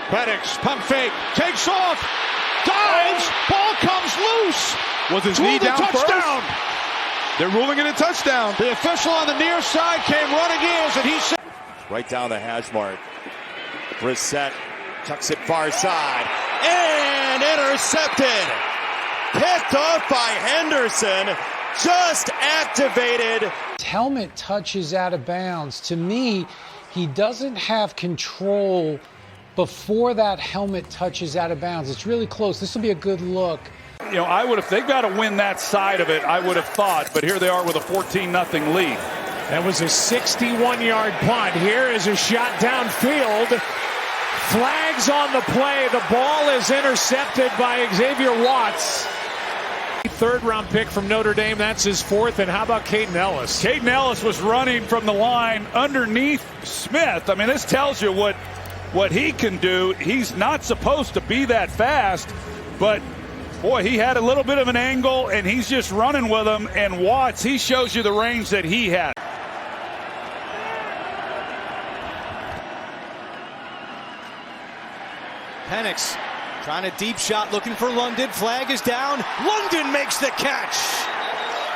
Penix, pump fake, takes off, dives, ball comes loose. Was his knee down touchdown. First? They're ruling it a touchdown. The official on the near side came running in, and he said, right down the hash mark. Brissett tucks it far side and intercepted. Picked off by Henderson. Just activated. Helmet touches out of bounds. To me, he doesn't have control before that helmet touches out of bounds. It's really close. This will be a good look. You know, I would have, they've got to win that side of it, I would have thought, but here they are with a 14-0 lead. That was a 61-yard punt. Here is a shot downfield. Flags on the play. The ball is intercepted by Xavier Watts. Third-round pick from Notre Dame. That's his fourth. And how about Caden Ellis? Caden Ellis was running from the line underneath Smith. I mean, this tells you what he can do. He's not supposed to be that fast, but boy, he had a little bit of an angle, and he's just running with him. And Watts, he shows you the range that he had. Penix trying a deep shot, looking for London. Flag is down. London makes the catch.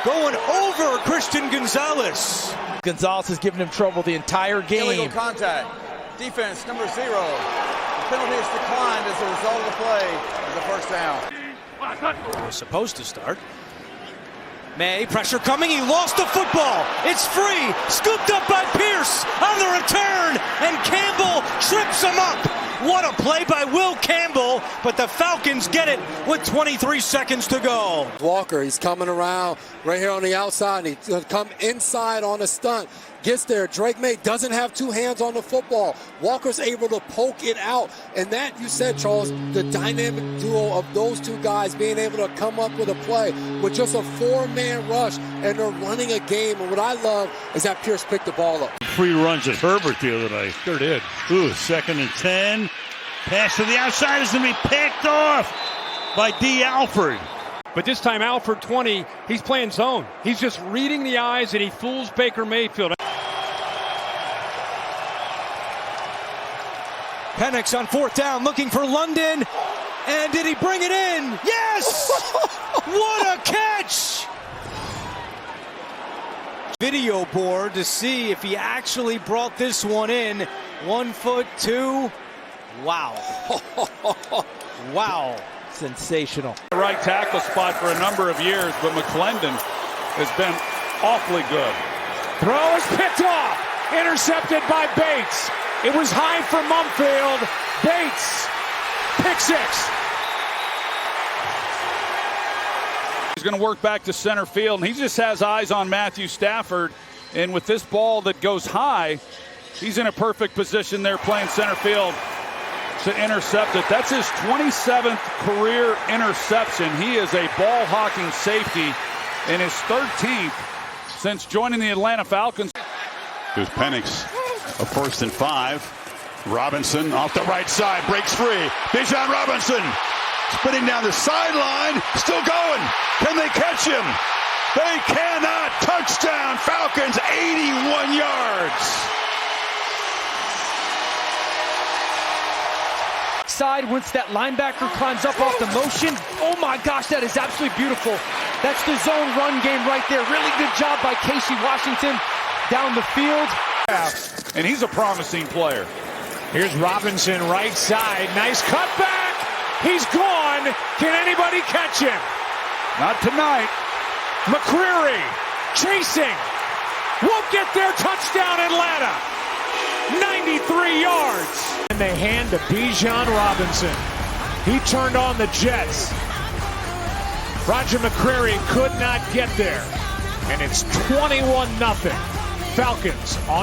Going over Christian Gonzalez. Gonzalez has given him trouble the entire game. Illegal contact. Defense number 0. The penalty is declined as a result of the play as a first down. We're supposed to start. May, pressure coming. He lost the football. It's free. Scooped up by Pearce on the return. And Campbell trips him up. What a play by Will Campbell, but the Falcons get it with 23 seconds to go. Walker, he's coming around right here on the outside. He's going to come inside on a stunt. Gets there. Drake May doesn't have two hands on the football. Walker's able to poke it out. And that, you said, Charles, the dynamic duo of those two guys being able to come up with a play with just a four-man rush, and they're running a game. And what I love is that Pearce picked the ball up. Free runs at Herbert the other night. Sure did. Ooh, 2nd and 10. Pass to the outside is going to be picked off by Dee Alford. But this time, Alford 20, he's playing zone. He's just reading the eyes, and he fools Baker Mayfield. Penix on 4th down, looking for London. And did he bring it in? Yes! What a catch! Video board to see if he actually brought this one in. 1 foot 2. Wow. Wow. Sensational. The right tackle spot for a number of years, but McClendon has been awfully good. Throw is picked off. Intercepted by Bates. It was high for Mumfield. Bates. Pick 6. He's going to work back to center field, and he just has eyes on Matthew Stafford. And with this ball that goes high, he's in a perfect position there playing center field to intercept it. That's his 27th career interception. He is a ball-hawking safety in his 13th since joining the Atlanta Falcons. Here's Penix, a 1st and 5. Robinson off the right side, breaks free. Bijan Robinson spinning down the sideline, still going. Can they catch him? They cannot. Touchdown, Falcons, 81 yards. Side once that linebacker climbs up off the motion. Oh my gosh, that is absolutely beautiful. That's the zone run game right there. Really good job by Casey Washington down the field. And he's a promising player. Here's Robinson, right side. Nice cutback. He's gone. Can anybody catch him? Not tonight. McCreary chasing. Won't get there. Touchdown, Atlanta. 93 yards. And they hand to Bijan Robinson. He turned on the Jets. Roger McCreary could not get there. And it's 21-0. Falcons on